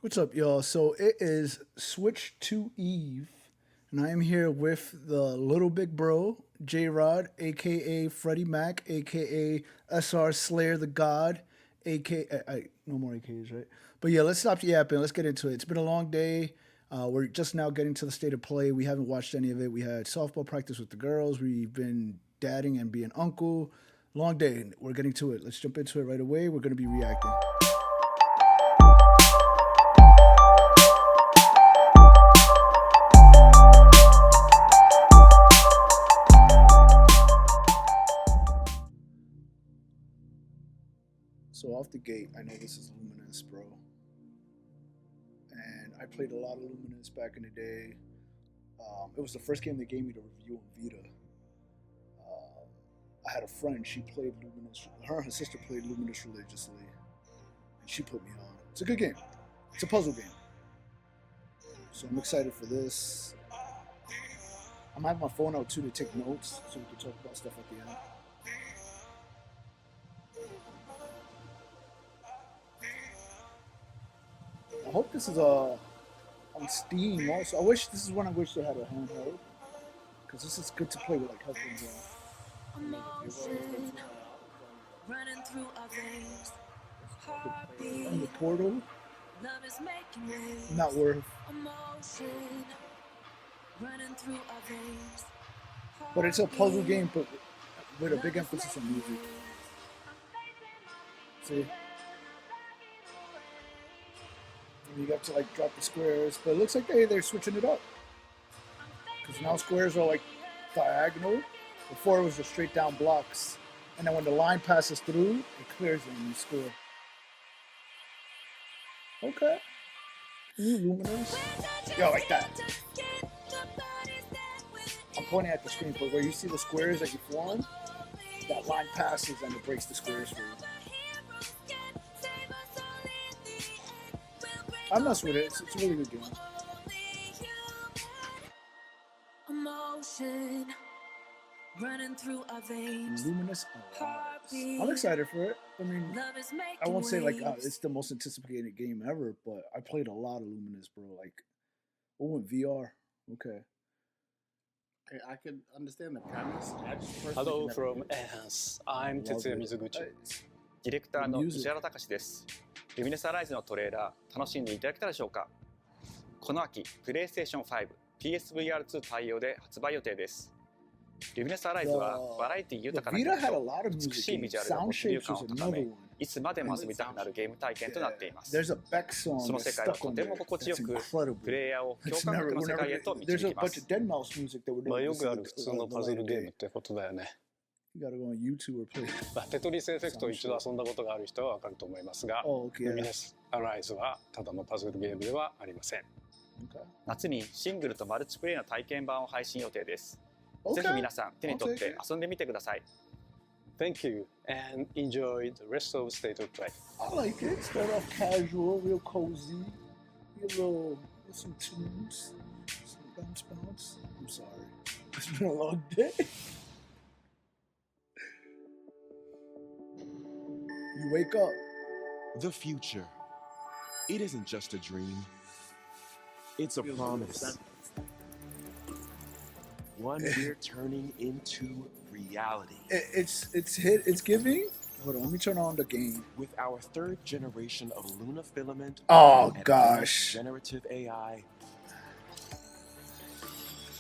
What's up, y'all? So it is Switch to Eve, and I am here with the little big bro, J Rod, aka Freddie Mac, aka SR Slayer the God, aka no more AKs, right? But yeah, let's stop yapping. Let's get into it. It's been a long day. We're just now getting to the state of play. We haven't watched any of it. We had softball practice with the girls. We've been dadding and being uncle. Long day. We're getting to it. Let's jump into it right away. We're going to be reacting. So off the gate, I know this is Luminous, bro. And I played a lot of Luminous back in the day. It was the first game they gave me to review on Vita. I had a friend, she played Luminous. Her and her sister played Luminous religiously. And she put me on. It's a good game. It's a puzzle game. So I'm excited for this. I'm having my phone out too to take notes so we can talk about stuff at the end. I hope this is on Steam also. This is one I wish they had a handheld. Because this is good to play with like headphones on. Running through our veins. And the portal. Not worth. But it's a puzzle game, but with a big emphasis on music. See? You got to like drop the squares, but it looks like they're switching it up. Because now squares are like diagonal. Before it was just straight down blocks. And then when the line passes through, it clears it and you score. Okay. New luminous. Yo, like that. I'm pointing at the screen, but where you see the squares that you form, that line passes and it breaks the squares for you. I mess with it. It's a really good game. Emotion running through our veins. Luminous Arise. I'm excited for it. I mean, I won't say like it's the most anticipated game ever, but I played a lot of Luminous, bro. Like, oh, in VR. Okay. I could understand the premise. Hello from Enhance. I'm Tetsuya Mizuguchi. ディレクターの石原隆です。Lumines Arise のトレーラー楽しんでいただけたでしょうか。この秋、PlayStation 5、PSVR2 対応で発売予定です。Lumines Arise はバラエティ豊かな曲と美しいビジュアルが持つ流感を高め、いつまでも遊びたくなるゲーム体験となっています。その世界はとても心地よく、プレイヤーを共感覚の世界へと導きます。まあよくある普通のパズルゲームってことだよね。テトリスエフェクトを一度遊んだことがある人はわかると思いますが、Lumines Arise はただのパズルゲームではありません。夏にシングルとマルチプレイの体験版を配信予定です。ぜひ皆さん手に取って遊んでみてください。Thank you and enjoy the rest of State of Play. I like it. Start off casual, real cozy. Get a little, some tunes, some bounce. I'm sorry. It's been a long day. You wake up. The future. It isn't just a dream. It's a promise. One we're turning into reality. It's giving. Hold on, let me turn on the game. With our third generation of Luna filament. Oh gosh. Generative AI.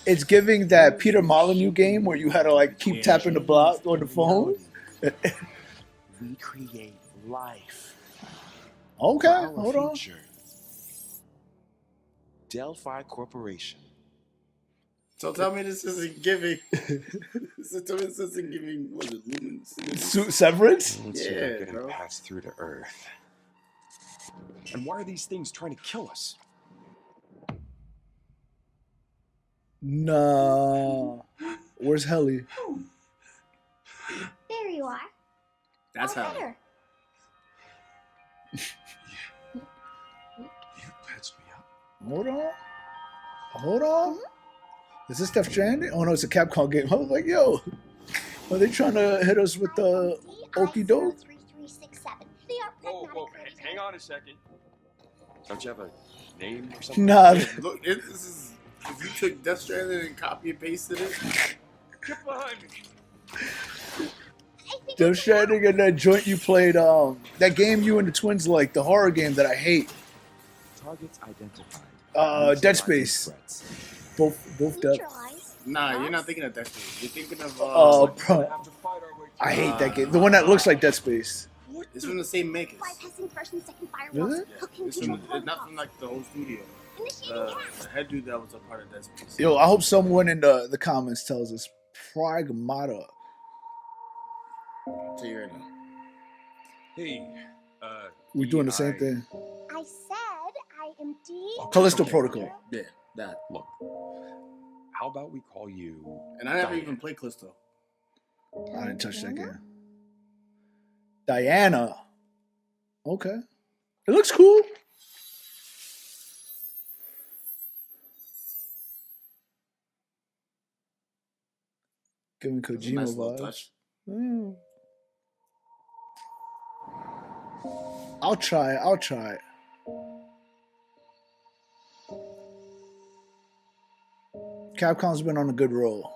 It's giving that Peter Molyneux game where you had to like keep tapping the block on the phone. We create life. Okay, hold on. Delphi Corporation. So tell me this isn't giving. So tell me this isn't giving. What is it, Lumens? Severance? Yeah, bro. Pass through to Earth. And why are these things trying to kill us? Nah. Where's Helly? There you are. That's how. Better. You patched me up. Hold on. Is this Death Stranding? Oh no, it's a Capcom game. I was like, yo, are they trying to hit us with the okie doke? Whoa, hang on a second. Don't you have a name or something? Nah. Look, this is if you took Death Stranding and copy and pasted it. Get behind me. Death Stranding and that joint you played, that game you and the twins like, the horror game that I hate. Targets identified. Dead Space. Both dead. Nah, you're not thinking of Death Space. You're thinking of Bro. I hate that game. The one that looks like Dead Space. It's from the same makers. Really? It's not from like the whole studio. The head dude that was a part of Dead Space. Yo, I hope someone in the comments tells us Pragmata. I'll tell you right now. Hey, We're doing the same thing. I said I am D. Callisto Protocol. Yeah, that. Look, how about we call you? And I never even played Callisto. I didn't touch that game. Diana. Okay. It looks cool. Giving Kojima Nice little vibes. touch. I'll try it. Capcom's been on a good roll.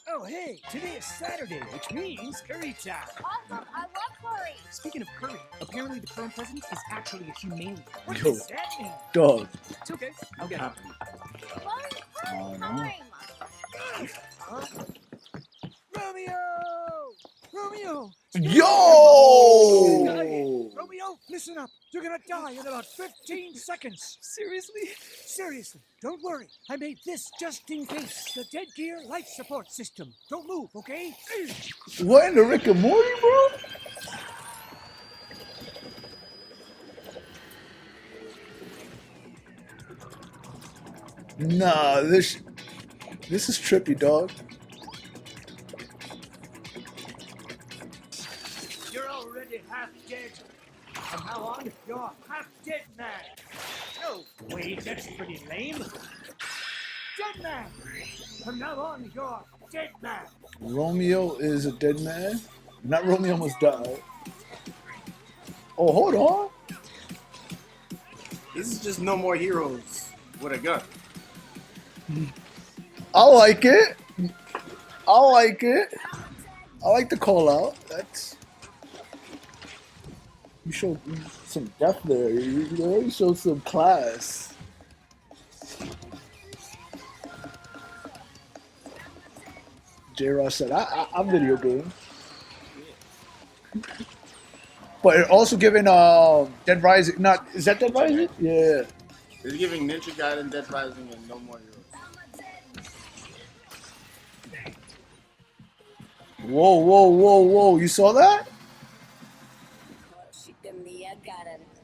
Oh, hey, today is Saturday, which means curry time. Awesome, I love curry. Speaking of curry, apparently the current president is actually a humane. What Yo. does that mean? Dog. It's okay, I'll get it. One curry Romeo! Romeo! Yo! Romeo, listen up. You're gonna die in about 15 seconds. Seriously? Seriously. Don't worry. I made this just in case. The Dead Gear life support system. Don't move, okay? What in the Rick and Morty, bro? Nah, this is trippy, dog. You're already half dead. From now on, you're half dead man. No, wait, that's pretty lame. Dead man. From now on, you're dead man. Romeo is a dead man. Not Romeo almost died. Oh, hold on. This is just no more heroes with a gun. I like it. I like the call out. That's you showed some depth there. You showed some class. J-Ross said, I'm video game. But it also giving Dead Rising. Not is that Dead Rising? Yeah. It's giving Ninja Gaiden, Dead Rising, and no more heroes. Whoa. You saw that?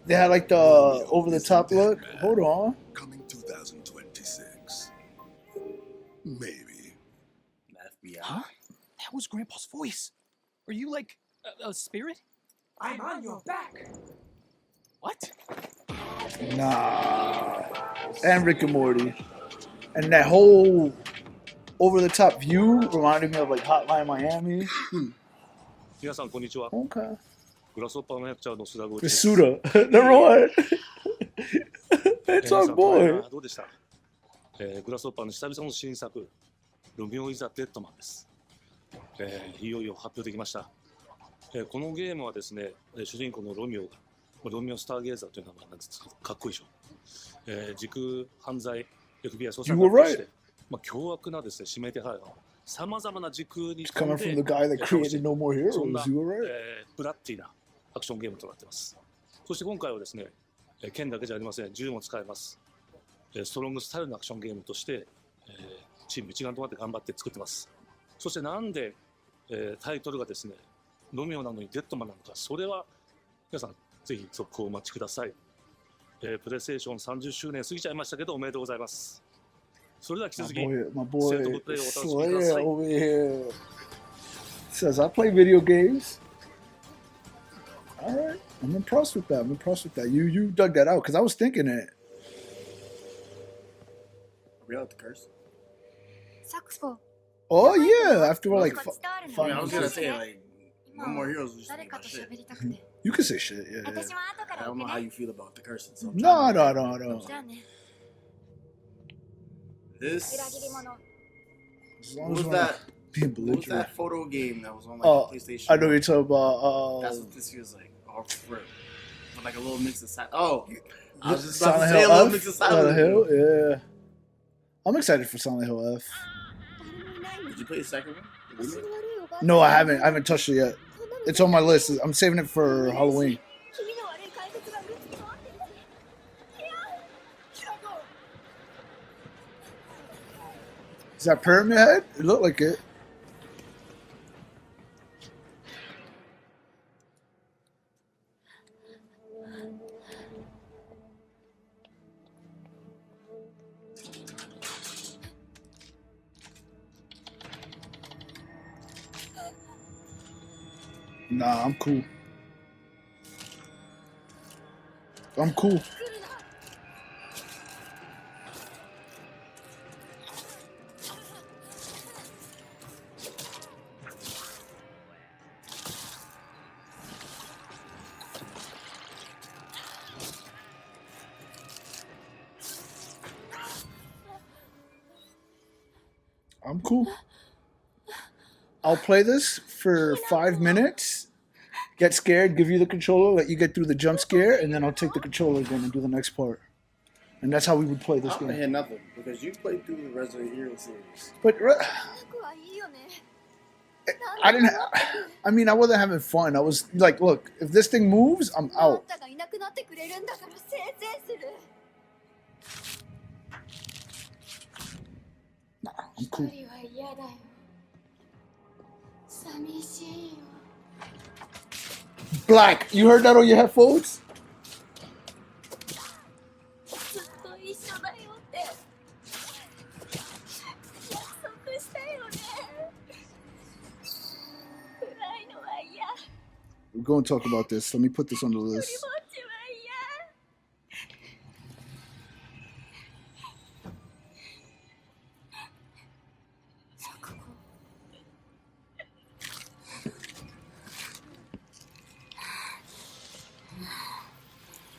They had like the over the top look. Hold on. Coming 2026. Maybe. FBI. Huh? That was Grandpa's voice. Are you like a spirit? I'm on your back. What? Nah. And Rick and Morty. And that whole over the top view reminded me of like Hotline Miami. 皆さんこんにちは。 Okay. グラスホッパーマネージャーの須田剛 The です。 Suda. Number one. 皆 That's さ our んトレー boy. ラーどうでした？グラスホッパーの久々の新作、ロミオ・イザ・デッドマンです。いよいよ発表できました。このゲームはですね、主人公のロミオが、ロミオ・スターゲーザーという名前なんですけど、かっこいいでしょ。時空犯罪 FBI 捜査官として、凶悪なですね、指名手配犯、さまざまな時空に It's coming from the guy that created No More Heroes. そんな You were right. ブラッディなアクションゲームとなっています。そして今回はですね、剣だけじゃありません、銃も使えます。ストロングスタイルのアクションゲームとして、チーム一丸となって頑張って作ってます。そしてなんで、タイトルがですね、ロミオなのにデッドマンなのか、それは皆さんぜひ続行をお待ちください。プレイステーション30周年過ぎちゃいましたけどおめでとうございます。それでは引き続き、 My boy セートプレイをお楽しみくださ Slayer い。 over here says I play video games. All right, I'm impressed with that. You dug that out because I was thinking it. Are we allowed to curse? Oh yeah, after we're like I mean, I was gonna say like no more heroes. We just think about shit. You can say shit. Yeah. 私も後か I ら don't 行 know く how ね you feel about the cursing. So I'm No, trying no, to- no, no. じゃあね This. 裏切り者 As What long was as we're not that? being What was belligerent. that photo game that was on like Oh, the PlayStation? I know what you're talking about. That's what this feels like. Or for like a little mix of Oh, I was just Silent about to say a Hill little F. mix of Silent Hill, Hill. yeah. I'm excited for Silent Hill F. 誰もいないの Did you play the second one? 足の悪いおばあちゃん No, I haven't touched it yet. こんなの It's on my list. I'm saving it for Halloween. 気味の悪い怪物がうるつき回ってるしいやキラコ Is that Pyramid Head? It looked like it. Nah, I'm cool. I'm cool. I'm cool. I'll play this for 5 minutes, get scared, give you the controller, let you get through the jump scare, and then I'll take the controller again and do the next part. And that's how we would play this I don't game. hear nothing because you played through the Resident Evil series. But キラコはいいよね I didn't. I mean, I wasn't having fun. I was like, look, if this thing moves, I'm あん out. たがいなくなってくれるんだからせいぜいする Nah, I'm 一 cool. 人は嫌だよ寂しいよ Black, you heard that on your headphones? ずっと一緒だよって約束したよね暗いのは嫌 We're going to talk about this. Let me put this on the 一人ぼっ list. ちは嫌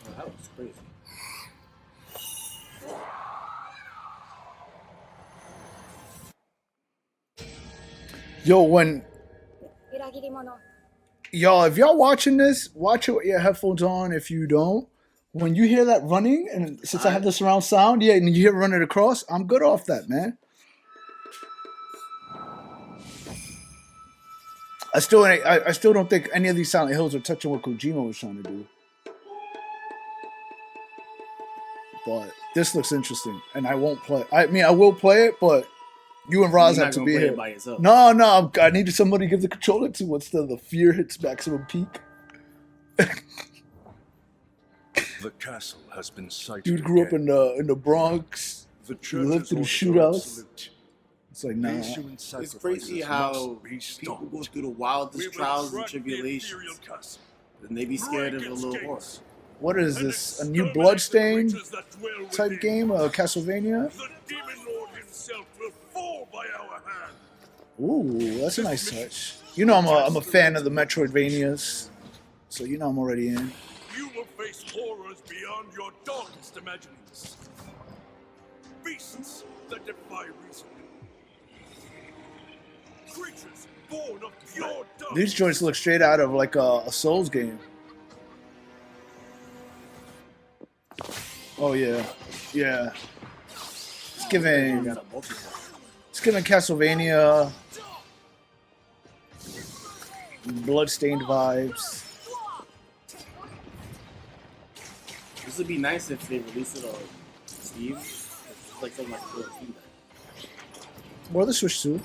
Oh, that was crazy. Yo, when 裏切り者 y'all, if y'all watching this, watch it with your headphones on. If you don't, when you hear that running, and since I have the surround sound, yeah, and you hear it running across, I'm good off that, man. I still don't think any of these Silent Hills are touching what Kojima was trying to do. But this looks interesting, and I won't play. I mean, I will play it, but you and Roz You're have not to gonna be play it here. by yourself. No, I needed somebody to give the controller to once the fear hits maximum peak. The castle has been sighted. Dude grew up again. in the Bronx. The He lived through the church's order shootouts. salute. It's like, nah. These human It's sacrifices crazy how must be people stopped. go through the wildest We will trials and strike the imperial tribulations, castle. and they be scared of Break a its little gates. horse. What is And this? A new exterminate the Bloodstained creatures that dwell type within. game? Castlevania? The demon lord himself will fall by our hand. Ooh, that's a nice touch. You know I'm a fan of the Metroidvanias, so you know I'm already in. You will face horrors beyond your darkest imaginings. Beasts that defy reason. Creatures born of pure darkness. These joints look straight out of like a Souls game. Oh yeah, yeah. It's giving Castlevania, Bloodstained vibes. This would be nice if they released it on Steam. It's like something like a little feedback. Or the Switch too.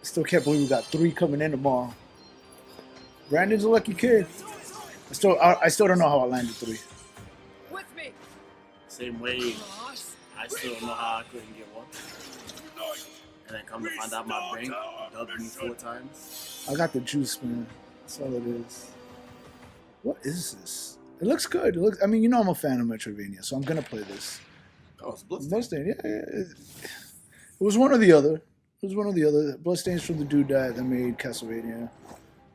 Still can't believe we got 3 coming in tomorrow. Brandon's a lucky kid. I still don't know how I landed 3. With me Same way, I still don't know how I couldn't get one. And then come to find out my bank dubbed me 4 times. I got the juice, man. That's all it is. What is this? It looks good. I mean, you know I'm a fan of Metroidvania, so I'm gonna play this. Oh, it's Bloodstained. Bloodstained, yeah. It was one or the other. It was one or the other. Bloodstained's from the dude that made Castlevania.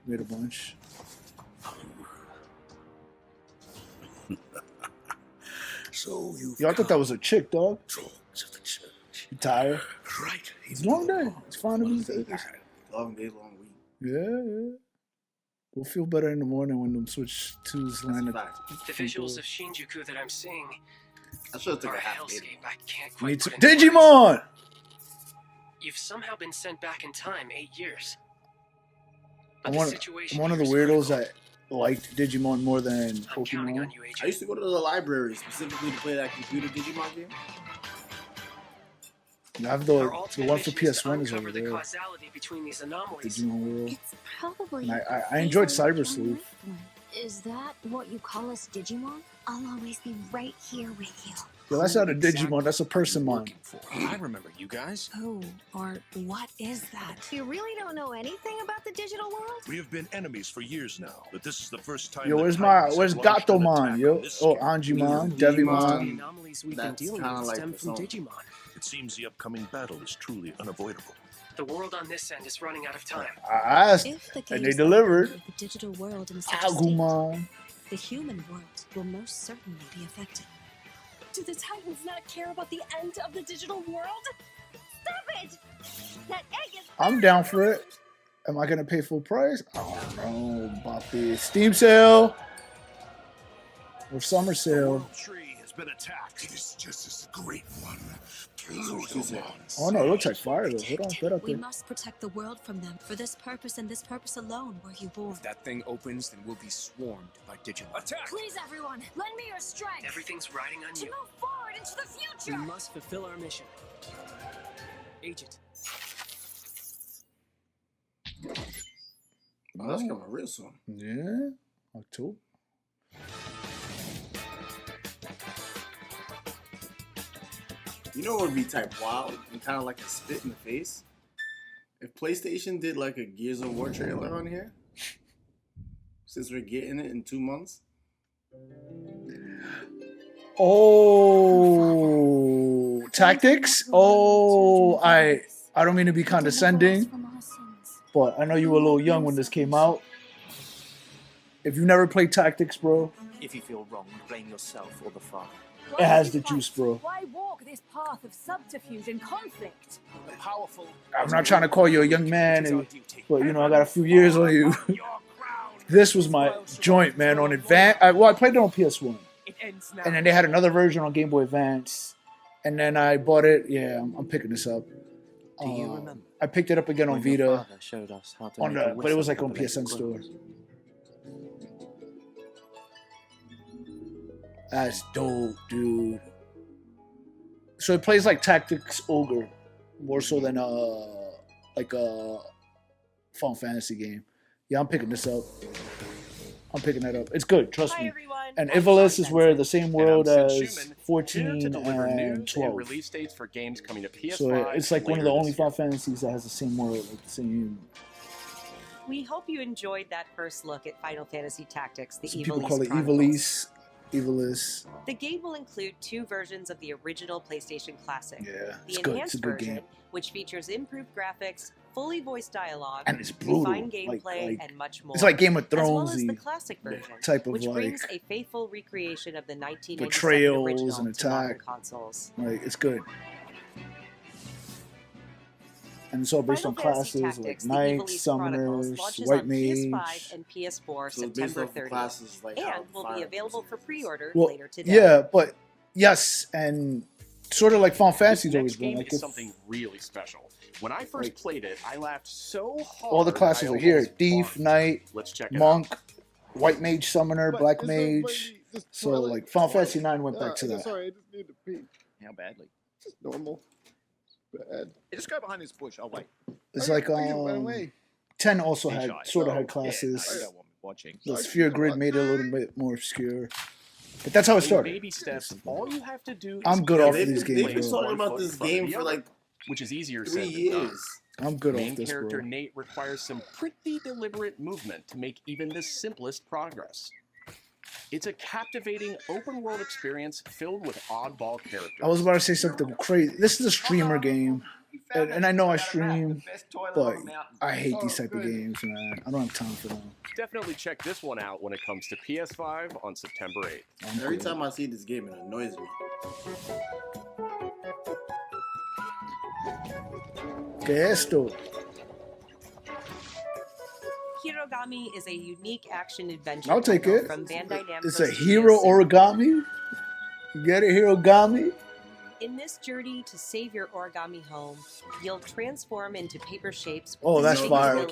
Made a bunch. So you. Yo, I thought that was a chick, dog. You tired? Right. It's a long day. It's fine to be Long day, long week. Yeah. We'll feel better in the morning when them Switch 2s land. The visuals of Shinjuku that I'm seeing I should have took are a a half day. hellscape I can't Me quite too. put into words. Digimon! You've somehow been sent back in time 8 years. I'm But the one, situation I'm one of the here is weirdos critical. that liked Digimon more than I'm counting Pokemon. on you, Agent. I used to go to the library specifically to play that computer Digimon game. I have the Our one ultimate for mission is to PS1 is uncover over the there. causality between these anomalies. Digimon World. It's probably. And I enjoyed favorite Cyber Sleuth. one. Is that what you call us, Digimon? I'll always be right here with you. Yo, that's not a Digimon, that's a Persimmon. I remember you guys. Who or what is that? You really don't know anything about the digital world? We have been enemies for years now, but this is the first time. Yo, the where's Titans where's have launched an Gatomon, attack yo? on this Oh, scale. Anjimon, The Devimon. anomalies we've been That's dealing kinda with like stem from Persona. Digimon. It seems the upcoming battle is truly unavoidable. The world on this end is running out of time. I asked, If the and games they delivered. The digital world in such a state, Agumon. the human world will most certainly be affected. Do the Titans not care about the end of the digital world? Stop it! That egg is. I'm down for it. Am I gonna pay full price? I don't know, Boppy. Steam sale or summer The sale. world tree has been attacked. It is just as great one. Oh no, it looks like fire though. Hold on, get up We there. must protect the world from them. For this purpose and this purpose alone were you born. If that thing opens, then we'll be swarmed by Digimon. Attack! Please, everyone, lend me your strength Everything's riding on to you. move forward into the We future. must fulfill our mission. Agent, Oh, that's coming real soon. Yeah, October. You know what would be type wild and kind of like a spit in the face? If PlayStation did like a Gears of War trailer on here, since we're getting it in 2 months. Oh, tactics. Oh, I don't mean to be condescending, but I know you were a little young when this came out. If you never played Tactics, bro, If you feel wrong, blame yourself or the father. it has the juice, bro. Why walk this path of subterfuge and conflict? The powerful. I'm not trying to call you a young man, but you know I got a few years on you. This was my joint, man. On Advance, I played it on PS1, and then they had another version on Game Boy Advance, and then I bought it. Yeah, I'm picking this up. Do you remember? I picked it up again on when your Vita, father showed us how to on make a the, but it was like whistle on with a PSN blade store. quill? That's dope, dude. So it plays like Tactics Ogre, more so than like a Final Fantasy game. Yeah, I'm picking this up. I'm picking that up. It's good, trust Hi, me. everyone. And I'm Ivalice is Sean where Benson. the same And world I'm Sid as Schumann, 14 here to deliver and news 12. and release dates for games coming to PS5. So it's like one of the later only this year. Final Fantasies that has the same world, like the same. We hope you enjoyed that first look at Final Fantasy Tactics, the Some Ivalice people call it Chronicles. Ivalice. The game will include 2 versions of the original PlayStation Classic. Yeah, The it's good. enhanced It's a good version, game. which features improved graphics, fully voiced dialogue, And it's brutal, refined like- gameplay, like- and much more. it's like Game of As well as Thrones-y the classic version, type of which like brings a faithful recreation of the 1997 betrayals original and to modern attack. consoles. Like it's good. And it's all based on Final Fantasy classes Tactics, like the Knights, Ivalice Chronicles Summoners, launches White on Mage. PS5 and PS4 So it's based September off the 30th, classes like how and will Fire be available for pre-order Well, later today. yeah, but yes, and sort of like Final Fantasy's This always next been game like is if something really special. When I first played it, I laughed so hard. all the classes I are here: almost Thief, barfed. Knight, Let's check it Monk, White Mage, Summoner, Black Mage. So like Final Fantasy 9 went back to that. Sorry, I just need to pee. How badly? Just normal. Bad. Hey, just go behind this bush. I'll wait. It's I like gotta pee, run away. 10 also Be had shy. sort of had I classes. don't want me watching. The Sphere Grid made it a little bit more obscure, but that's how it In started. baby steps, all you have to do I'm is good off play of these the games, play bro. one talking about foot this in front of game the for, other, like, which is easier 3 said than done. years. I'm good Main off this, character bro. Nate requires some pretty deliberate movement to make even the simplest progress. It's a captivating open-world experience filled with oddball characters. I was about to say something crazy. This is a streamer game. and I know I stream, but I hate these type of games, man. I don't have time for them. Definitely check this one out when it comes to PS5 on September 8th. Every time I see this game, it annoys me. ¿Qué es esto? Hirogami is a unique action adventure I'll take it. from Bandai Namco. It's a hero origami. You get it, Hirogami? In this journey to save your origami home, you'll transform into paper shapes. Oh, that's fire.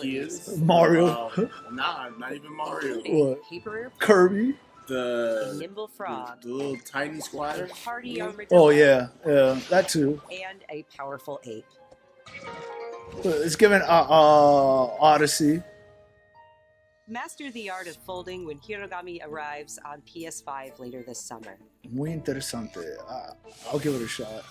Mario. Nah, not even Mario. What? Paper Kirby. a nimble frog, the little tiny squatter. Party armadillo. Oh yeah, that too. And a powerful ape. It's given Odyssey. Master the art of folding when Hirogami arrives on PS5 later this summer. Muy interesante. I'll give it a shot.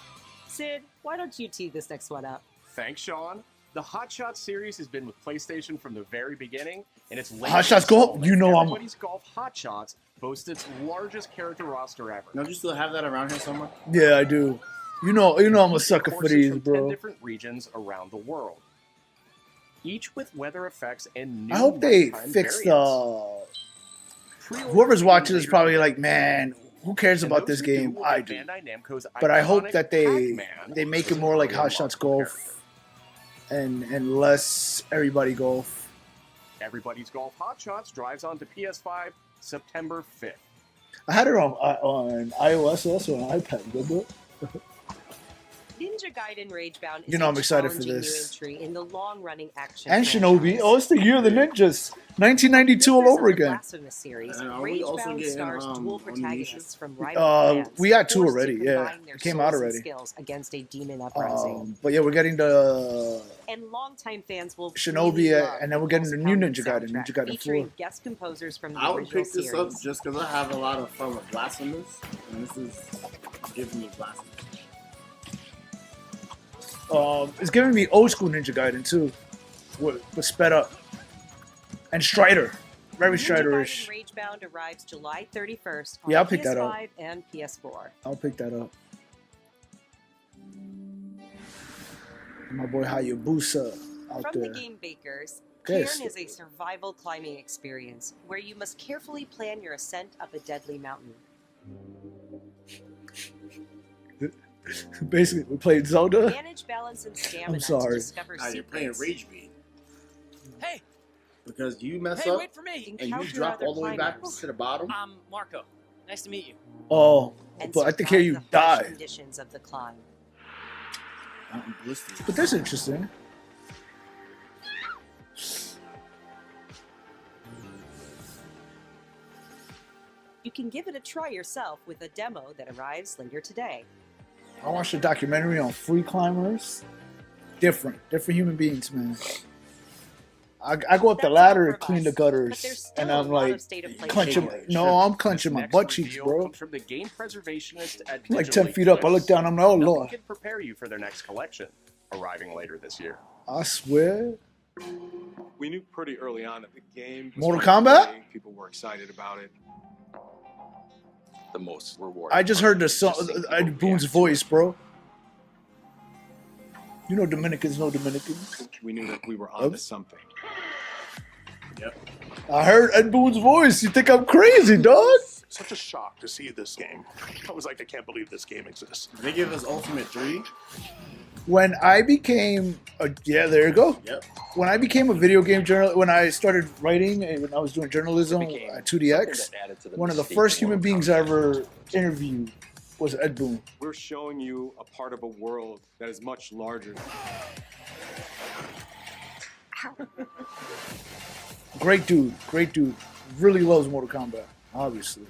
Sid, why don't you tee this next one up? Thanks, Sean. The Hot Shots series has been with PlayStation from the very beginning, and its Hot Shots Golf. You know Everybody's Golf Hot Shots boasts its largest character roster ever. Don't you still have that around here somewhere? Yeah, I do. You know, I'm a sucker for these, from bro. 10 different regions around the world, each with weather effects and new I hope they nighttime fix variants. whoever's watching is probably like, man, who cares about this game? I do. But I hope that they make it more like Hot Shots Golf and less Everybody Golf. Everybody's Golf Hot Shots drives onto PS5 September 5th. I had it on iOS also on iPad. Good. Ninja Gaiden Ragebound is You know I'm a excited for challenging this. new entry in the long-running action And franchise. Shinobi. Oh, it's the year of the ninjas. 1992 all over again. Blasphemous series, are we also Ragebound getting, stars dual Onimusha? protagonists from rival clans, We got two forced to already. Yeah, combine their it came out souls and already. skills against a demon uprising. But yeah, we're getting the And longtime fans will Shinobi, really love and then we're getting the new Ninja Gaiden, Ninja Gaiden 4. featuring guest composers from the I would original pick this series. up just because I have a lot of fun with Blasphemous, and this is giving me Blasphemous. It's giving me old school Ninja Gaiden too, with sped up, and Strider, very Ninja Strider-ish. Gaiden Ragebound arrives July 31st on Yeah, I'll pick that up. PS5 and PS4. I'll pick that up. My boy Hayabusa out From there. the game makers, Yes. Cairn is a survival climbing experience where you must carefully plan your ascent up a deadly mountain. Basically, we played Zelda. Manage balance and stamina I'm sorry. to discover You're playing secrets. Rage Beat. Hey! Because you mess Hey, up wait for me! and you drop all the way back to the bottom. Marco. Nice to meet you. Oh, And but I think here survive you the harsh die. conditions of the climb. I'm blistered. But that's interesting. You can give it a try yourself with a demo that arrives later today. I watched a documentary on free climbers. Different human beings, man. I go up the ladder to clean the gutters, and I'm like clenching. No, I'm clenching my butt cheeks, bro. Comes from the game preservationist at Like Digital 10 feet up. I look down. I'm like, oh Nothing lord. can prepare you for their next collection, arriving later this year. I swear. We knew pretty early on that the game was Mortal fun to Kombat? play, people were excited about it. The most rewarding. I just heard the song, Boone's voice, bro. You know Dominicans know Dominicans. We knew that we were onto something. Yep. I heard Ed Boone's voice. You think I'm crazy, dog? Such a shock to see this game. I was like, I can't believe this game exists. They give us Ultimate 3. When I became, yeah, there you go. Yep. When I became a video game journalist, when I started writing and when I was doing journalism at 2DX, one of the first human beings I ever interviewed was Ed Boon. We're showing you a part of a world that is much larger. Great dude. Really loves Mortal Kombat, obviously.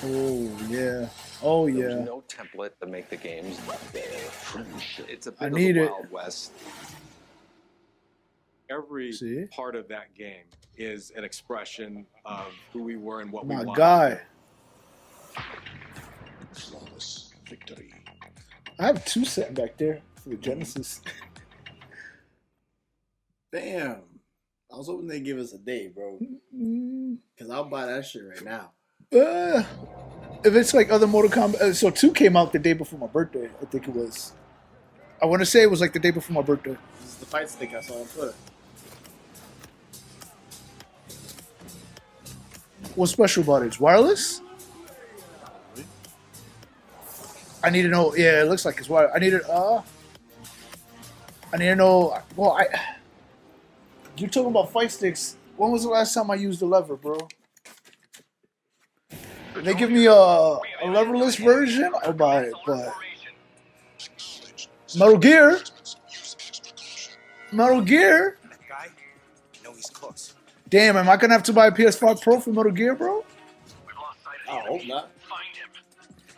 Oh yeah. Oh yeah. There's no template to make the games. It's a bit I of need the it. Wild West. Every part of that game is an expression of who we were and what we My wanted. guy. Flawless victory. I have two sitting back there for the Genesis. Damn. I was hoping they'd give us a day, bro. Because I'll buy that shit right now. If it's like other Mortal Kombat, so 2 came out the day before my birthday. I think it was. I want to say it was like the day before my birthday. This is the fight stick I saw on Twitter. What's special about it? It's wireless? I need to know. Yeah, it looks like it's wireless. I need to know. Well, you're talking about fight sticks. When was the last time I used a lever, bro? If they give me a leverless version, I'll buy it. But Metal Gear. Damn, am I gonna have to buy a PS5 Pro for Metal Gear, bro? I hope not.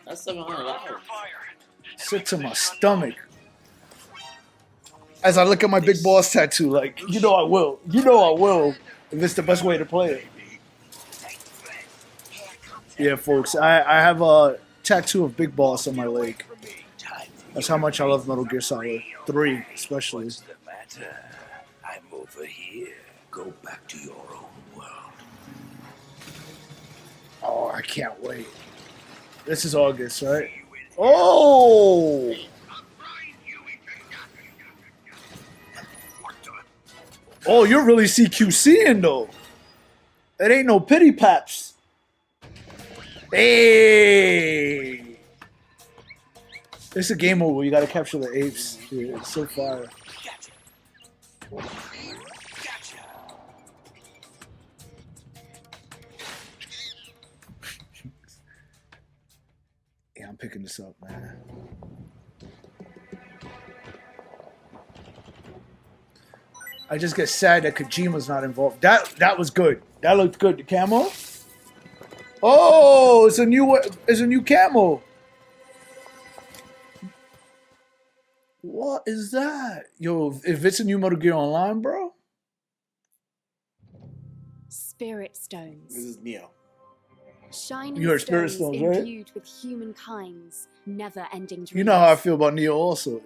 That's $700. Sit to my stomach. As I look at my big boss tattoo, like, you know I will. You know I will. If it's the best way to play it. Yeah, folks, I have a tattoo of Big Boss on my leg. That's how much I love Metal Gear Solid 3, especially. What's the matter? I'm over here. Go back to your own world. Oh, I can't wait. This is August, right? Oh! Oh, you're really CQCing, though. It ain't no pity paps. Hey! It's a game mode where you gotta capture the apes. Yeah, it's so fire. Yeah, I'm picking this up, man. I just get sad that Kojima's not involved. That was good. That looked good. The camo. Oh, it's a new camo. What is that? Yo, if it's a new Metal Gear Online, bro. Spirit stones. This is Nioh. Shining You heard Spirit Stones, right? imbued with humankind's never-ending dreams. You know how I feel about Nioh also.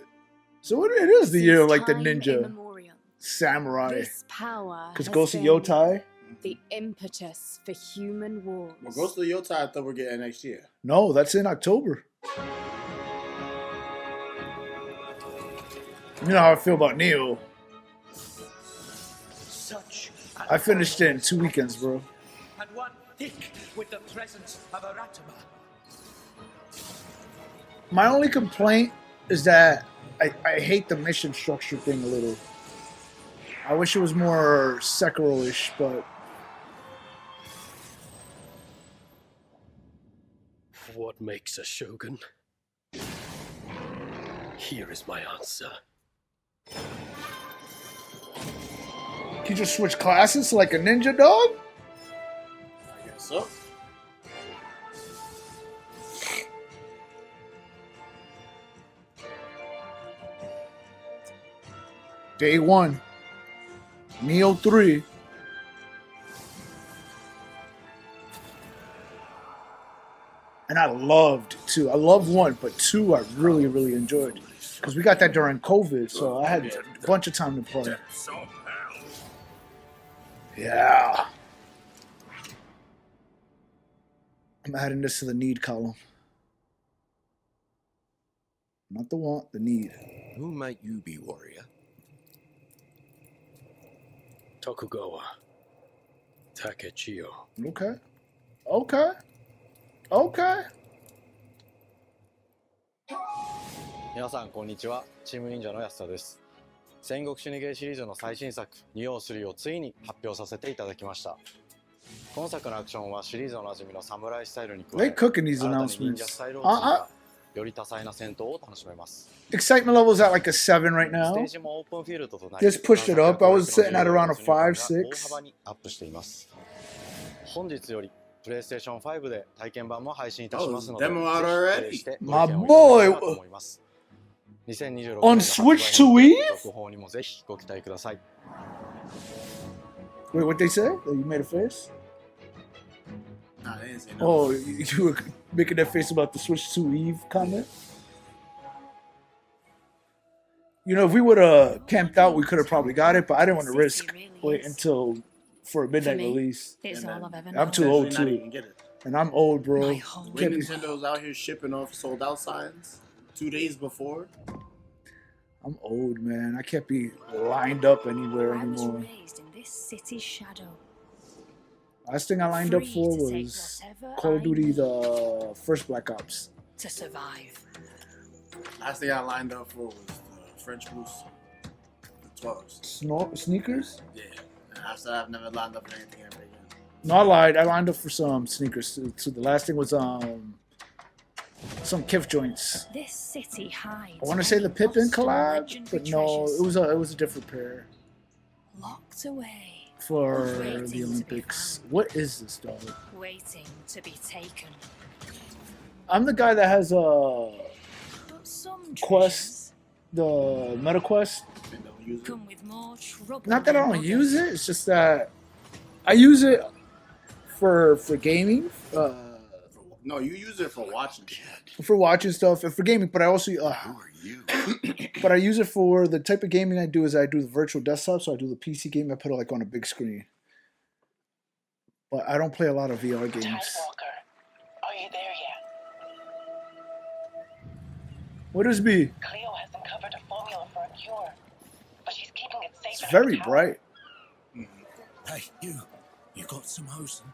So it is the year of like the ninja immemorial, samurai. this power Because has Ghost of been Yotai. the impetus for human wars. Well, Ghost of Yotai, I thought we're getting next year. No, that's in October. You know how I feel about Nioh. I finished it in 2 weekends, bro. And one thick with the presence of Aratama. My only complaint is that I hate the mission structure thing a little. I wish it was more Sekiro-ish, but... What makes a shogun? Here is my answer. You just switch classes like a ninja dog? I guess so. Day 1. Nioh 3. And I loved 2. I loved 1, but 2 I really, really enjoyed. Because we got that during COVID, so I had a bunch of time to play. Yeah. I'm adding this to the need column. Not the want, the need. Who might you be, warrior? Tokugawa Takechiyo. Okay. Okay. Okay. 皆さんこんにちは。チーム忍者の安田です。戦国シニゲーシリーズの最新作「ニオー3」をついに発表させていただきました。今作のアクションはシリーズおなじみのサムライスタイルに加え、 They cooking these 新たに忍者 announcements. スタイルを追加、より多彩な戦闘を楽しめます。 Excitement level's at like a 7 right ス now. テージもオープンフィールドとなり、 Just pushed it up. I was sitting at around a 5, 大 6. 幅にアップしています。本日よりプレイステーション5で体験版も配信いたしますので、 Oh, demo out ぜ already? ひプレイしてご意 My 見をいただければと boy. 思います。2026 On Switch to Wii? 続報にもぜひご期待ください。 Wait, what they say? That you made a face? Nah, they didn't say no. Oh, you were making that face about the Switch 2 Eve comment? You know, if we would have camped out, we could have probably got it, but I didn't want to risk wait until for a midnight For me, release. it's all I've ever I'm known. too old Not even too. get it. And I'm old, bro. When Nintendo's out here shipping off sold out signs 2 days before. I'm old, man. I can't be lined up anywhere anymore. I was raised in this city's shadow. Last thing I lined up for was Call of Duty, the first Black Ops. To survive. Last thing I lined up for was the French Boost. The 12s. Sneakers? Yeah. And after that, I've never lined up for anything ever again. No, I lied. I lined up for some sneakers too. So the last thing was some Kif joints. This city hides. I want to say the Pippin collab, but no, it was a different pair. Locked away. For the Olympics. What is this, dog? Waiting to be taken. I'm the guy that has a Quest, the Meta Quest. Come with more trouble. Not that I don't use it, it's just that I use it for gaming. No, you use it for watching shit. For watching stuff and for gaming, but I also but I use it for the type of gaming I do is I do the virtual desktop, so I do the PC game, I put it like on a big screen. But I don't play a lot of VR games. Are you there yet? What is B? Cleo has uncovered a formula for a cure, but she's keeping it safe. It's very bright. Hey, you got some hosing?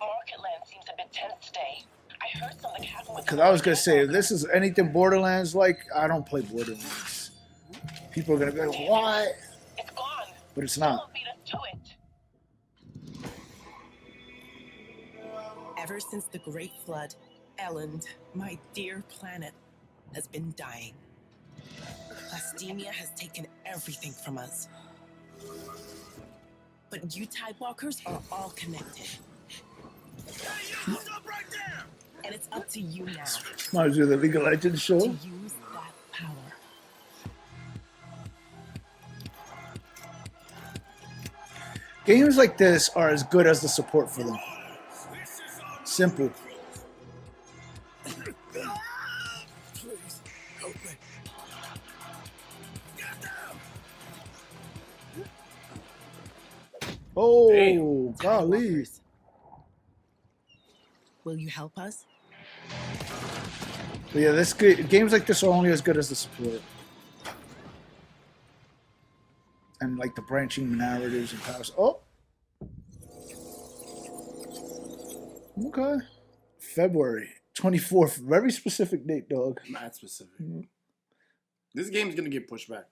Marketland seems a bit tense today. I heard something happened with. Because I was gonna say, if this is anything Borderlands like, I don't play Borderlands. People are gonna be like, "What?" It's gone. But it's not. Beat us to it. Ever since the Great Flood, Elland, my dear planet, has been dying. Blasphemia has taken everything from us. But you Tidewalkers are all connected. And it's up to you now. Reminds me of the League of Legends show. To use that power. Games like this are as good as the support for them. Simple. Oh, golly. Will you help us? But yeah, games like this are only as good as the support. And like the branching narratives and powers. Oh! Okay. February 24th. Very specific date, dog. Mad specific. This game's gonna get pushed back.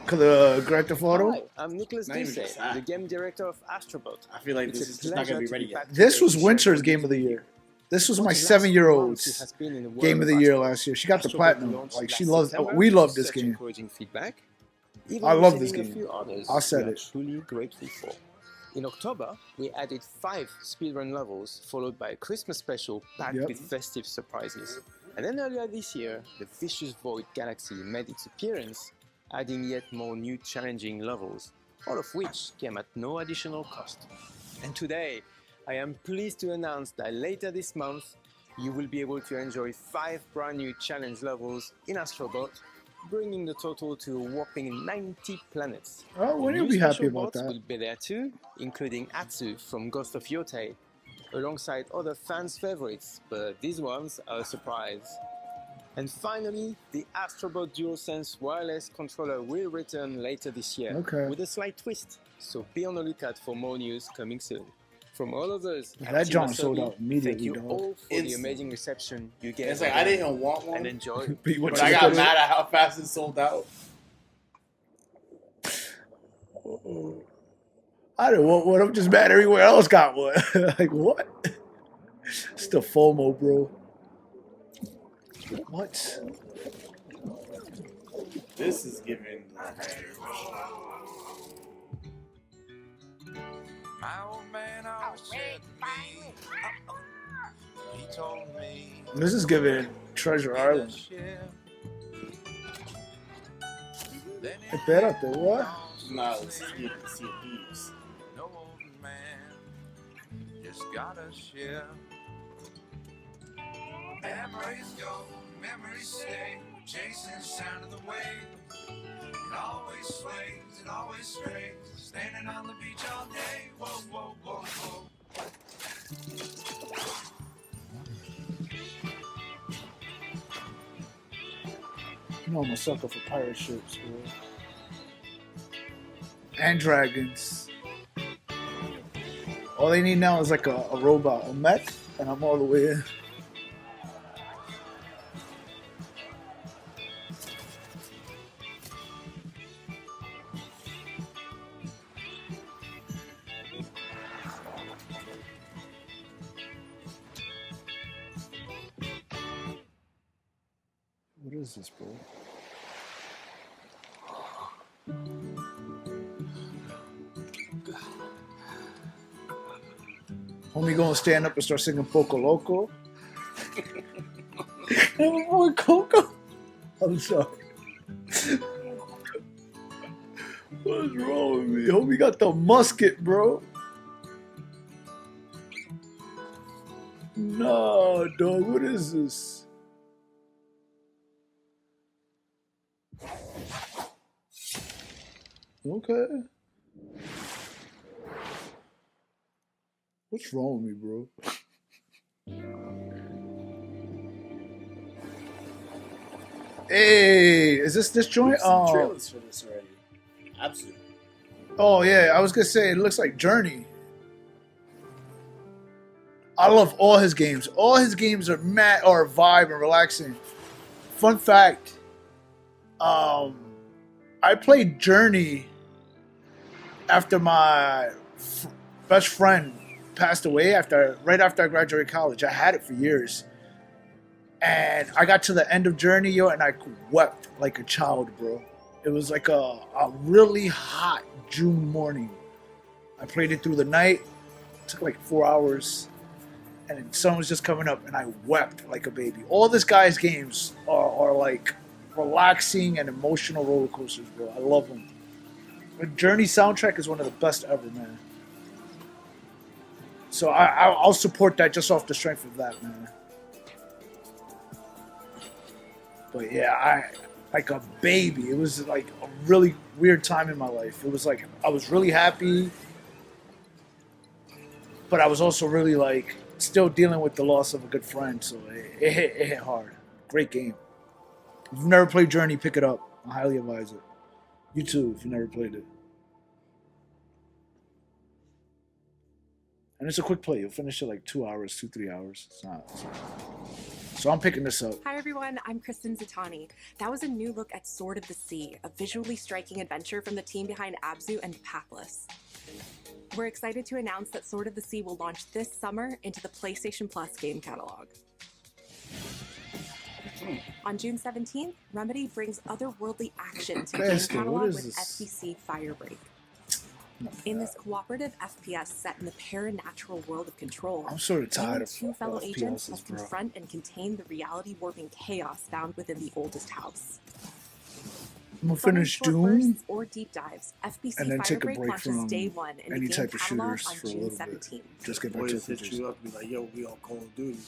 Because of Grand Theft Auto? Hi, I'm Nicholas Duce, the game director of Astrobot. I feel like this is not going to be ready yet. This was Winter's Game of the Year. This was my 7-year-old's Game of the Year last year. She got the platinum. Like, she loves. We love this game. I love this game. I said it. Truly grateful for. In October, we added 5 speedrun levels, followed by a Christmas special packed with festive surprises. And then earlier this year, the Vicious Void Galaxy made its appearance, adding yet more new challenging levels, all of which came at no additional cost. And today, I am pleased to announce that later this month, you will be able to enjoy 5 brand new challenge levels in Astrobot, bringing the total to a whopping 90 planets. Oh, wouldn't you be happy about that? Will be there too, including Atsu from Ghost of Yotei, alongside other fans' favorites, but these ones are a surprise. And finally, the Astrobot DualSense wireless controller will return later this year with a slight twist, so be on the lookout for more news coming soon. From all of us, that John sold out immediately. Thank you all for the amazing reception you gave. It's like I didn't want one, and enjoy. But I got mad at how fast it sold out. I didn't want one. I'm just mad everywhere else got one. Like, what? It's the FOMO, bro. What? This is giving. My old man always said to me, he told me. This is giving Treasure Island. Espérate, what? No, it's Sea of Thieves. No old man just gotta share. Memories go, memories stay, chasing the sound of the wave. It always sways, it always strays, standing on the beach all day. Whoa, whoa, whoa, whoa. You know I'm a sucker for pirate ships, bro. And dragons. All they need now is like a robot, a mech, and I'm all the way in. What is this, bro? Homie gonna stand up and start singing Poco Loco. Boy, Coco. I'm sorry. What's wrong with me? Homie got the musket, bro. No, dog. What is this? Okay. What's wrong with me, bro? Hey, is this joint? Oh. Trailers for this already. Absolutely. Oh yeah, I was gonna say it looks like Journey. I love all his games. All his games are vibe and relaxing. Fun fact. I played Journey after my best friend passed away right after I graduated college. I had it for years. And I got to the end of Journey, yo, and I wept like a child, bro. It was like a really hot June morning. I played it through the night. It took like 4 hours. And the sun was just coming up, and I wept like a baby. All this guy's games are like relaxing and emotional roller coasters, bro. I love them. The Journey soundtrack is one of the best ever, man. So I'll support that just off the strength of that, man. But yeah, I like a baby. It was like a really weird time in my life. It was like I was really happy, but I was also really like still dealing with the loss of a good friend. So it hit hard. Great game. If you've never played Journey, pick it up. I highly advise it. You too, if you never played it. And it's a quick play. You'll finish it like 2 hours, 3 hours. It's not. So I'm picking this up. Hi everyone, I'm Kristen Zatani. That was a new look at Sword of the Sea, a visually striking adventure from the team behind Abzu and Pathless. We're excited to announce that Sword of the Sea will launch this summer into the PlayStation Plus game catalog. On June 17th, Remedy brings otherworldly action to the game catalog with FBC Firebreak. In this cooperative FPS set in the paranatural world of Control, I'm sort of tired of two fellow agents must bro. confront and contain the reality-warping chaos found within the oldest house. I'm gonna finish Doom or deep dives. FBC and then take a Firebreak break launches from day one in any the type game of catalog shooters on for a June little 17th. bit. Just get back to Boys hit you up and be like, yo, we on Call of Duty.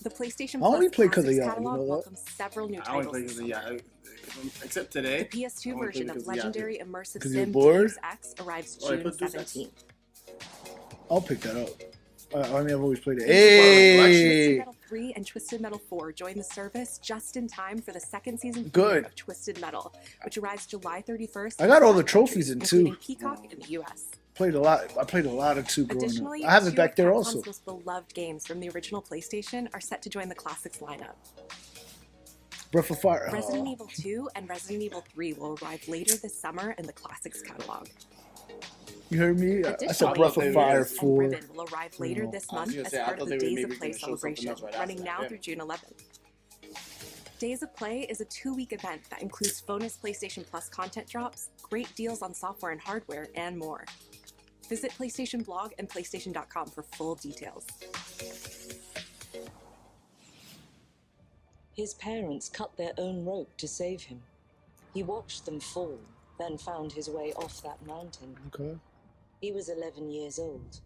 The PlayStation I only Plus play 'cause of Classics y'all, you catalog know that? welcomes several new I only titles. play because of yeah. Except today. The PS2 I only play version because of of Yahoo. legendary immersive 'Cause you're sim bored? Deus Ex arrives Oh, I June put Deus Ex. 17th. I'll pick that up. I mean, I've always played it. Twisted Hey! Metal 3 and Twisted Metal 4 join the service just in time for the second season Good. of Twisted Metal, which arrives July 31st. I got all the trophies in including 2. Peacock in the US. Played a lot. I played a lot of 2 growing up. Additionally, I have it two back of there Capcom's also. most beloved games from the original PlayStation are set to join the Classics lineup. Breath of Fire. Resident Oh. Evil 2 and Resident Evil 3 will arrive later this summer in the Classics catalog. You heard me? I said Additionally, Breath of Fire Mirrors and 4. Ribbon will arrive later this month as part of the Days of Play celebration, running now through June 11th. Days of Play is a 2-week event that includes bonus PlayStation Plus content drops, great deals on software and hardware, and more. Visit PlayStation Blog and PlayStation.com for full details. His parents cut their own rope to save him. He watched them fall, then found his way off that mountain. Okay. He was 11 years old.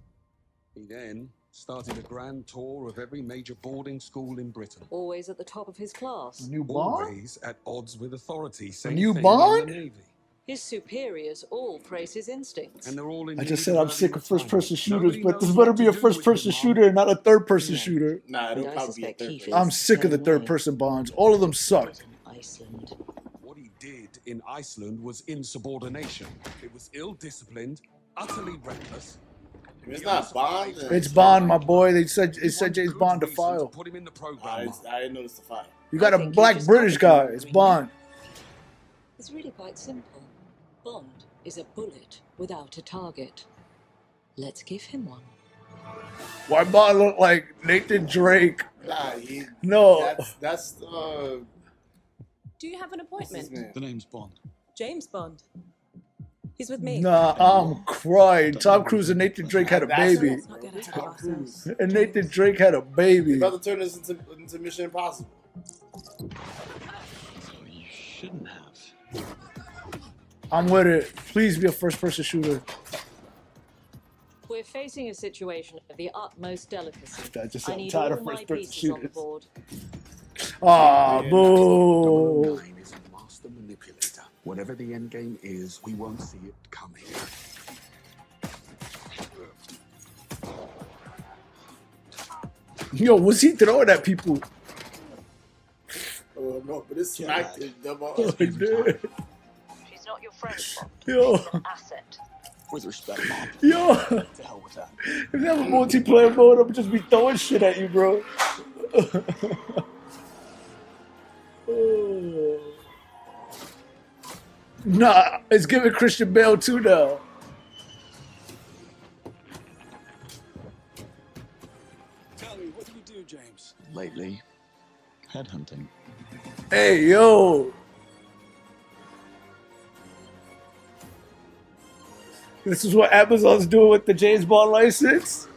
He then started a grand tour of every major boarding school in Britain. Always at the top of his class. A new Bond? Always at odds with authority. Same new thing Bond? in the Navy. His superiors all praise his instincts. And they're all in I need just of said I'm learning sick of the first-person time. shooters, Nobody but this knows better what be to a do with first-person them, Mom. shooter and not a third-person shooter. Nah, it'll And I probably be a suspect he third feels I'm the sick of the same third way. person bonds. All of them suck. I Iceland. What he did in Iceland was insubordination. It was ill-disciplined, utterly reckless. It's not Bond. It's Bond, my boy. It said James Bond to file. Put him in the program. I didn't notice the file. You got a black British guy. It's Bond. It's really quite simple. Bond is a bullet without a target. Let's give him one. Why Bond look like Nathan Drake? Nah, no. That's Do you have an appointment? The name's Bond. James Bond. He's with me. Nah, I'm crying. Tom Cruise and Nathan Drake had a baby. Let's not get ahead of ourselves. And Nathan Drake had a baby. You're about to turn this into Mission Impossible. So you shouldn't have. I'm with it. Please be a first-person shooter. We're facing a situation of the utmost delicacy. I just I am need tired all of my first-person pieces on the shooters. board. Ah, boo. 009 is a master manipulator. Whatever the end game is, we won't see it coming. Yo, what's he throwing at people? Oh no, but it's smacked his double. Oh, dude. She's not your friend, Bob. Yo. She's an asset. With respect, Mom. Yo. To hell with that. If you have a multiplayer mode, I'm just be throwing shit at you, bro. Oh. Nah, it's giving Christian Bale too now. Tell me, what do you do, James? Lately, headhunting. Hey, yo. This is what Amazon's doing with the James Bond license?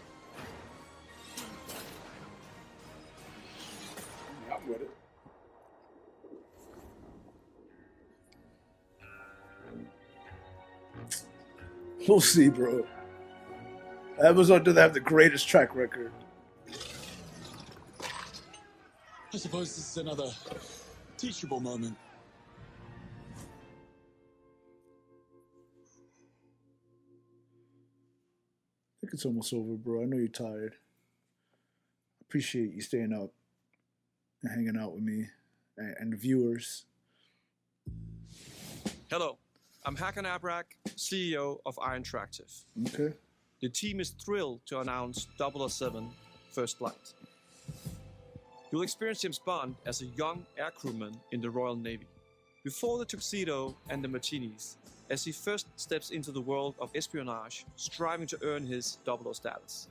I'm with it. We'll see, bro. Amazon doesn't have the greatest track record. I suppose this is another teachable moment. I think it's almost over, bro. I know you're tired. Appreciate you staying up and hanging out with me and the viewers. Hello, I'm Hakan Abrak, CEO of Iron Interactive. Okay. The team is thrilled to announce 007 First Flight. You'll experience James Bond as a young air crewman in the Royal Navy. Before the tuxedo and the martinis, as he first steps into the world of espionage, striving to earn his 00 status.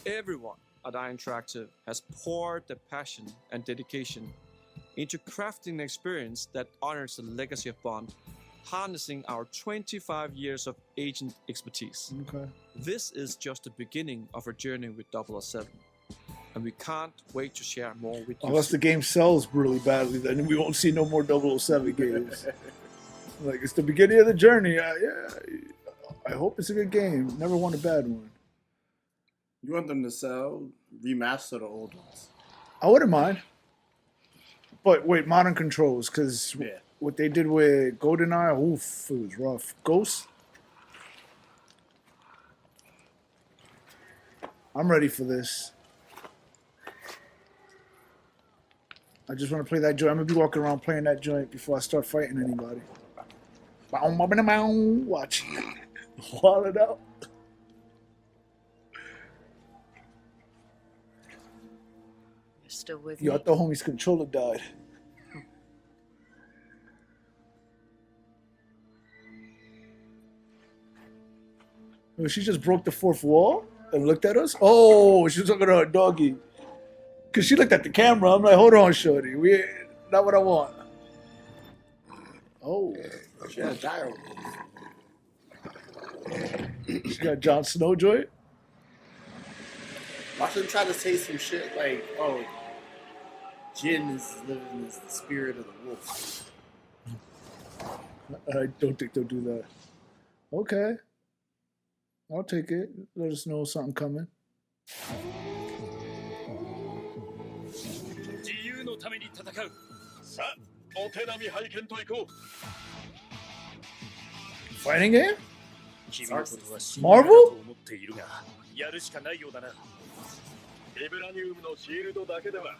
Everyone at Iron Interactive has poured their passion and dedication into crafting an experience that honors the legacy of Bond, harnessing our 25 years of agent expertise. Okay. This is just the beginning of our journey with 007, and we can't wait to share more with you. Unless the game sells really badly, then we won't see no more 007 games. Like, it's the beginning of the journey. I hope it's a good game. Never want a bad one. You want them to sell, remaster the old ones? I wouldn't mind. But wait, modern controls, because what they did with GoldenEye, oof, it was rough. Ghost? I'm ready for this. I just want to play that joint. I'm going to be walking around playing that joint before I start fighting anybody. Watch. Wall it out. You're still with Yo, I me? thought homie's controller died. Yo, she just broke the fourth wall and looked at us? Oh, she was talking to her doggy. Because she looked at the camera. I'm like, hold on, shorty. Not what I want. Oh. She had a gyro. She got Jon Snow joint? Watch them try to say some shit like, oh, Jin is living as the spirit of the wolf. I don't think they'll do that. Okay. I'll take it. Let us know something coming. Fighting game? Marvel? やるしかないようだな。ビブラニウムのシールドだけでは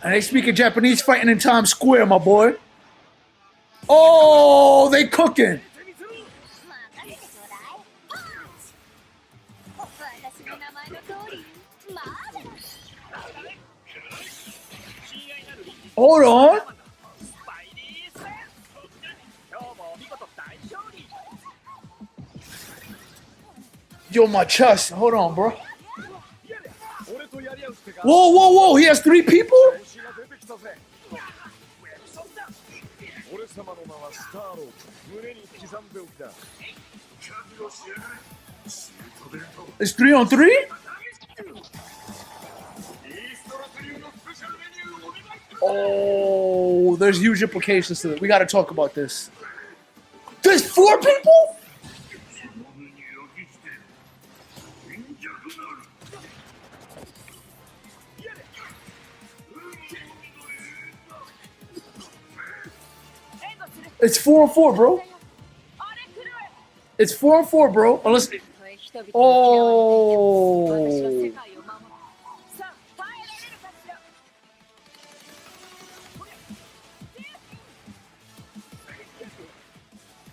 And they speaking Japanese fighting in Times Square, my boy. Oh, they cooking. Hold on. Yo, my chest. Hold on, bro. Whoa, whoa, whoa. He has 3 people? It's 3 on 3? Oh, there's huge implications to it. We got to talk about this. There's 4 people? It's 4 on 4, bro. It's 4 on 4, bro. Unless. Oh.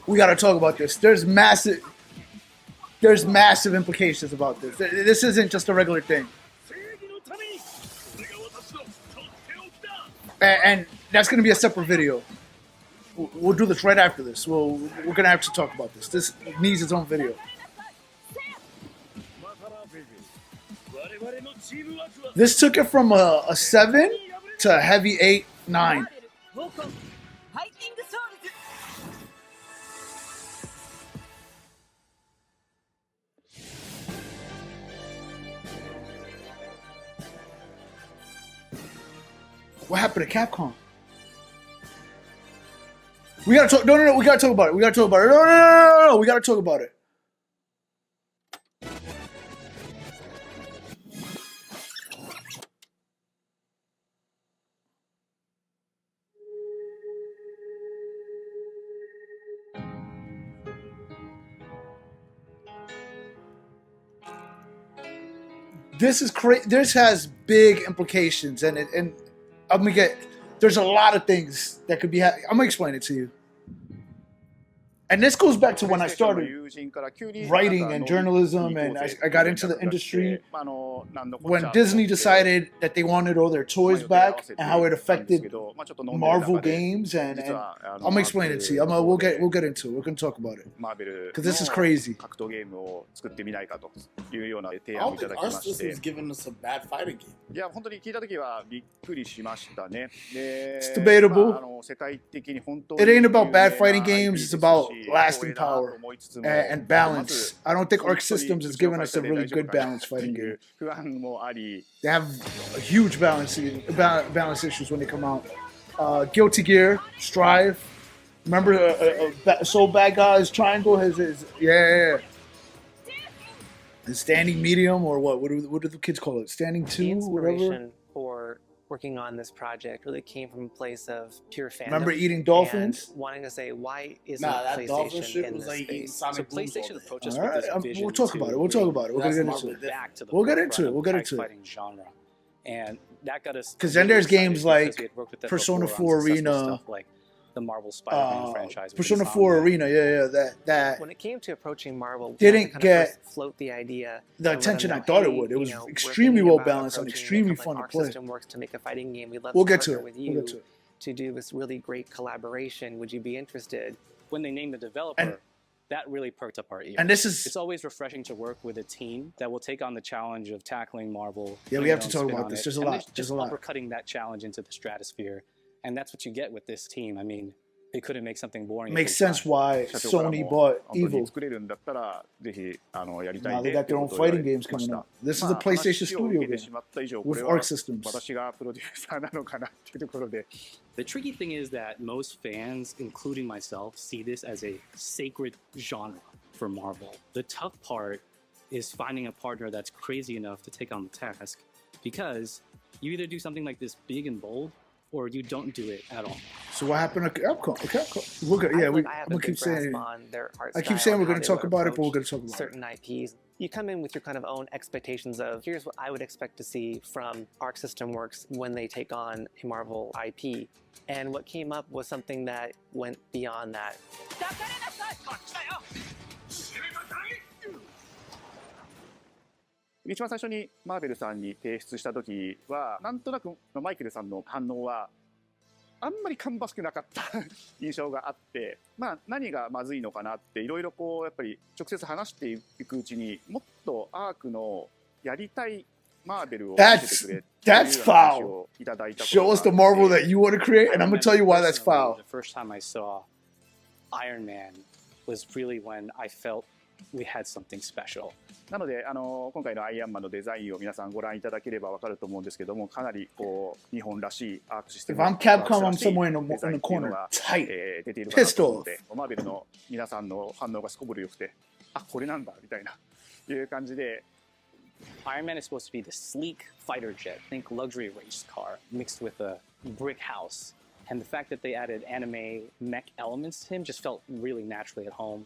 We gotta talk about this. There's massive implications about this. This isn't just a regular thing. And that's gonna be a separate video. We'll do this right after this. We're gonna have to talk about this. This needs its own video. This took it from a 7 to a heavy 8, 9. What happened to Capcom? We gotta talk. No. We gotta talk about it. We gotta talk about it. No. We gotta talk about it. This is crazy. This has big implications, and I'm gonna get. There's a lot of things that could be. I'm gonna explain it to you. And this goes back to when I started writing and journalism, and I got into the industry. When Disney decided that they wanted all their toys back, and how it affected Marvel games, and I'm gonna explain it to you. We'll get into it. We're gonna talk about it because this is crazy. I don't think our system's giving us a bad fighting game. It's debatable. It ain't about bad fighting games. It's about lasting power and balance. I don't think Arc Systems is giving us a really good balanced fighting game. They have a huge balance issues when they come out. Guilty Gear, Strive. Remember Soul Bad Guy's triangle? His standing medium, or what? What do the kids call it? Standing 2, the inspiration whatever. For working on this project really came from a place of pure fandom. Remember eating dolphins? And wanting to say, why isn't that dolphin PlayStation shit in was this like eating space? Sonic So Booms all PlayStation day. approaches All with this right, vision we'll talk about it. We'll talk about it. We're gonna get into it. back to the We'll get into it. We'll get forefront into of it. fighting genre, and that got us. Because then there's really games excited like because we had worked with them Persona before on 4 successful Arena. stuff like the Marvel Spider-Man franchise. with Persona Insomniac. 4 Arena, that When it came to approaching Marvel, didn't we had to kind get of first float the idea the and let attention them I know, thought it hey, would. It was you know, we're extremely thinking well about balanced and approaching extremely it like fun to Arc play. System works to make a fighting game. We'd love We'll to get to partner it. with We'll you get to it. to do this really great collaboration. Would you be interested? When they named the developer, that really perked up our ears. And this is- it's always refreshing to work with a team that will take on the challenge of tackling Marvel. Yeah, we putting have their to own talk spin about on this. it, There's a and lot. just There's a lot. uppercutting that challenge into the stratosphere, and that's what you get with this team. I mean, they couldn't make something boring. if Makes they sense tried. why Sony bought Evil. や Now they got their own fighting games coming up. This is a PlayStation Studio game with Arc Systems. The tricky thing is that most fans, including myself, see this as a sacred genre for Marvel. The tough part is finding a partner that's crazy enough to take on the task, because you either do something like this big and bold, or you don't do it at all. So what happened to Capcom? We're gonna, yeah, I'm gonna keep saying. I keep saying we're gonna talk about it, but we're gonna talk about certain IPs. You come in with your kind of own expectations of here's what I would expect to see from Arc System Works when they take on a Marvel IP, and what came up was something that went beyond that. 一番最初にマーベルさんに提出した時はなんとなくマイケルさんの反応はあんまり芳しくなかった印象があって、まあ何がまずいのかなっていろいろこうやっぱり直接話していくうちにもっとアークのやりたいマーベルを見せてくれっていう話をいただいたことがあって。 Show us the Marvel that you want to create, and I'm gonna tell you why that's foul. The first time I saw Iron Man was really when I felt we had something special. なので今回のアイアンマンのデザインを皆さんご覧いただければわかると思うんですけども、かなりこう日本らしいアークシステム If I'm Capcom, I'm somewhere in the corner, tight, 出ているかな pissed と思うの off. で、マーベルの皆さんの反応がすこぶる良くて、あ、これなんだみたいないう感じで。 Iron Man is supposed to be the sleek fighter jet, think luxury race car mixed with a brick house. And the fact that they added anime mech elements to him just felt really naturally at home.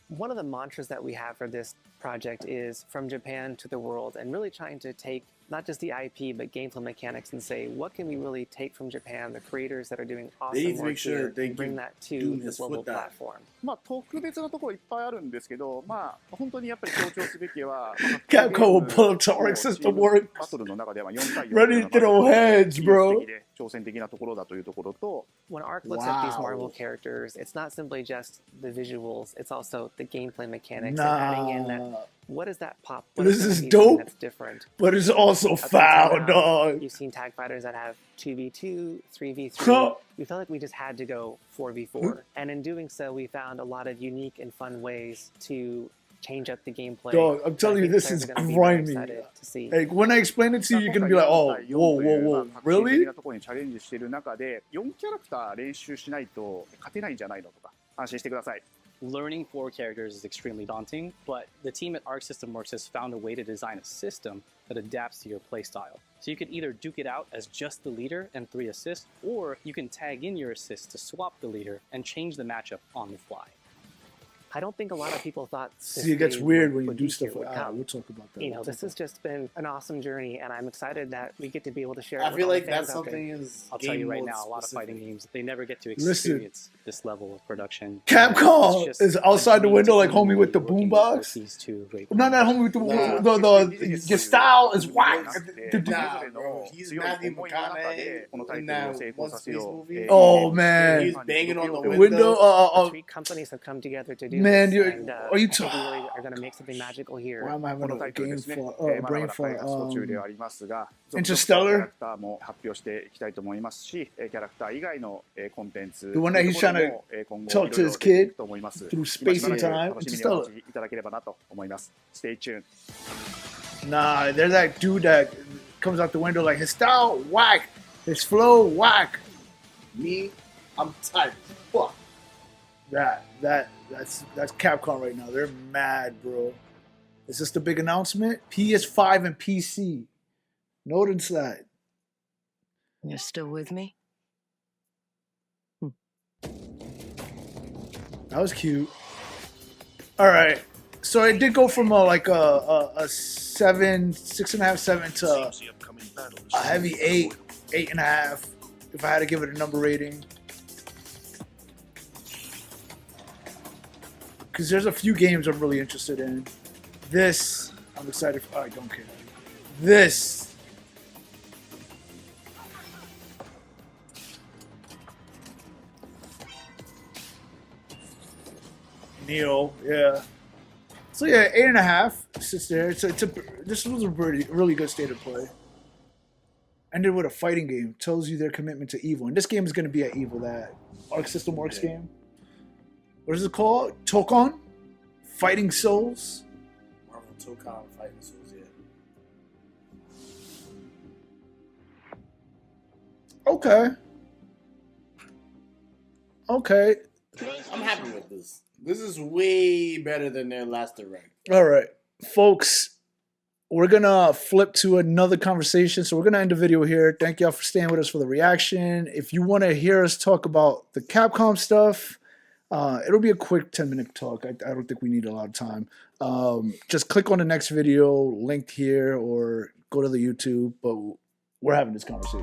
One of the mantras that we have for this project is from Japan to the world, and really trying to take not just the IP but gameplay mechanics and say what can we really take from Japan, the creators that are doing awesome work here, and bring that to the global platform. まあ特別なところいっぱいあるんですけど、まあ本当にやっぱり強調すべきは Capcom will pull up to Arc System Works. バトルの中では4対4 Ready to throw heads, bro. 挑戦的なところだというところと。 When Arc looks at these Marvel characters, it's not simply just the visuals, it's also the gameplay mechanics and adding in that. What is that pop? What This is that dope, that's different? but it's also foul, dog. You've seen tag fighters that have 2v2, 3v3. We felt like we just had to go 4v4. And in doing so, we found a lot of unique and fun ways to change up the gameplay. Dog, I'm telling you, this is grimy. Like, when I explain it to you, you're gonna be like, oh, whoa, really? なところにチャレンジしている中で、4キャラクター練習しないと勝てないんじゃないのとか安心してください。 Learning 4 characters is extremely daunting, but the team at Arc System Works has found a way to design a system that adapts to your playstyle. So you can either duke it out as just the leader and 3 assists, or you can tag in your assists to swap the leader and change the matchup on the fly. I don't think a lot of people thought. See, it gets weird when you do stuff like that. We'll talk about that. You know, this has just been an awesome journey, and I'm excited that we get to be able to share. I it feel with like that's something is. I'll tell you right now, a lot of fighting games they never get to Listen. experience this level of production. Capcom is outside the window like homie with the boombox. These two great. I'm not that homie with the your style is whack. Nah, bro. He's Matthew McConaughey in that One Piece movie. Oh man, he's banging on the window. 3 companies have come together to do man, this. And, are you I think we really are going to make something magical here. Why am I having a brain fart? 中ではありますが、 Interstellar? キャラクターも発表していきたいと思いますし、キャラクター以外のコンテンツ The one that he's trying to talk to his kid through space and time. 楽しみにお待ちいただければなと思います。Stay tuned. Nah, there's that dude that comes out the window like his style whack, his flow whack. Me, I'm tight. Fuck. That's Capcom right now. They're mad, bro. Is this the big announcement? PS5 and PC. Notice that. You're still with me? That was cute. All right. So it did go from a 7, 6.5, 7 to a heavy 8, 8.5. If I had to give it a number rating. Because there's a few games I'm really interested in. This, I'm excited for. I don't care. This. Nioh, yeah. So yeah, 8.5 sits there. This was a really good state of play. Ended with a fighting game. Tells you their commitment to evil. And this game is going to be at evil, that Arc System Works game. What is it called? Tōkon? Fighting Souls? Marvel Tōkon Fighting Souls, yeah. Okay. Okay. I'm happy with this. This is way better than their last direct. All right. Folks, we're going to flip to another conversation. So we're going to end the video here. Thank y'all for staying with us for the reaction. If you want to hear us talk about the Capcom stuff, it'll be a quick 10-minute talk. I don't think we need a lot of time. Just click on the next video linked here or go to the YouTube. But we're having this conversation.